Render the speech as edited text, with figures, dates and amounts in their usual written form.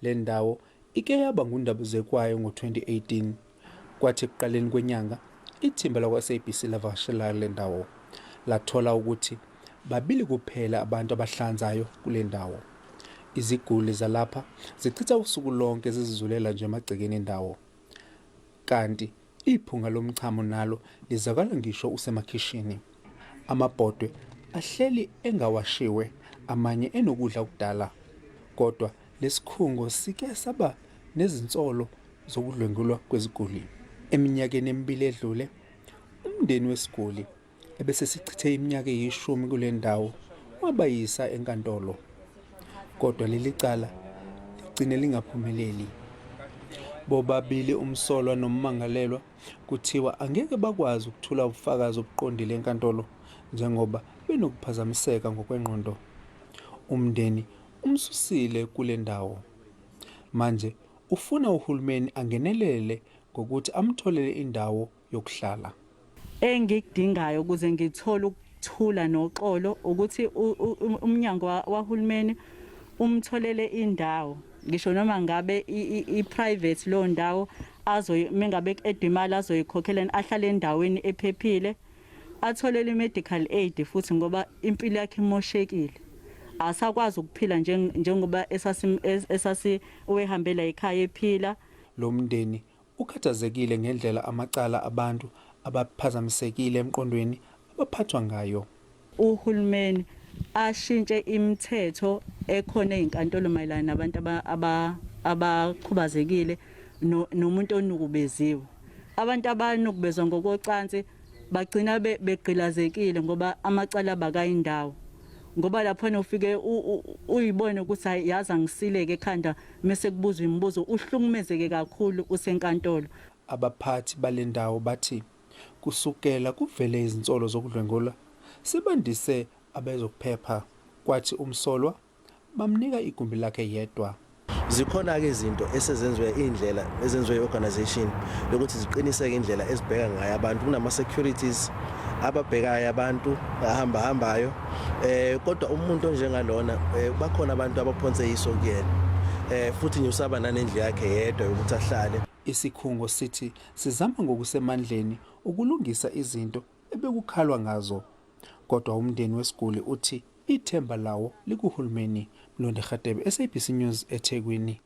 Le ndawo ike yaba ngundabuzekwayo ngo-2018, kwathi ekuqaleni kwenyanga ithimba lakwa-SABC lavakashela le ndawo lathola ukuthi babili kuphela abantu abahlanzayo kule ndawo. Iziguli zalapha zichitha usuku lonke zizizulela nje emagcekeni endawo, kanti iphunga lomchamo nalo lizakala ngisho usemakhishini. Amabhodwe ahleli engawashiwe, amanye enokudla okudala, kodwa lesikhungo sike saba nezinsolo zokudlwengulwa kweziguli. Eminyakeni emibili edlule, umndeni wesiguli ebese sichithe iminyaka eyishumi kule ndawo wabayisa enkantolo, kodwa leli cala ligcine lingaphumeleli. Bobabili umsolwa nommangalelwa kuthiwa angeke bakwazi ukuthula ubufakazi obuqondile enkantolo njengoba benokuphazamiseka ngokwengqondo. Umndeni umsusile kule ndawo, manje ufuna uhulumeni angenelele ngokuthi amtholele indawo yokuhlala. Engikudingayo ukuze ngithole ukuthula noxolo ukuthi umnyango wahulumeni umtholele indawo, ngisho noma ngabe i-private lo ndawo mengabe edimali azoyikhokhela ahlale endaweni ephephile, atholele i-medical aid futhi ngoba impilo yakhe imoshekile. Asakwazi ukuphila njengoba wehambela ekhaya ephila. Lo mndeni ukhathazekile ngendlela amacala abantu abaphazamisekile emqondweni abaphathwa ngayo. Uhulumeni ashintshe imithetho ekhona ezinkantolo mayelana nabantu abakhubazekile nomuntu onukubeziwe. Abantu abanukubezwa ngokocansi bagcina begqilazekile ngoba amacala bakayindawo, ngoba lapho ufike uyibone ukuthi yaza ngisileke ekhanda mase kubuzwa imibuzo uhlukumezeke kakhulu usenkantolo. Abaphathi balendawo bathi kusukela kuvele izinsolo zokudlwengula sebandise abezokuphepha, kwathi umsolwa bamnika igumbi lakhe yedwa. Zikhona-ke izinto esezenziwe indlela ezenziwe i-organization yokuthi ziqiniseke indlela ezibheka ngayo abantu. Kunama-securities ababhekayo abantu ahambahambayo, kodwa umuntu onjengalona bakhona abantu abaphonse iso kuyena, futhi nje usaba nanendlu yakhe yedwa yokuthi ahlale. Isikhungo sithi sizama ngokusemandleni ukulungisa izinto ebekukhalwa ngazo, kodwa umndeni wesiguli uthi ithemba lawo likuhulumeni. Mlondi Khatebe, SABC News, eThekwini.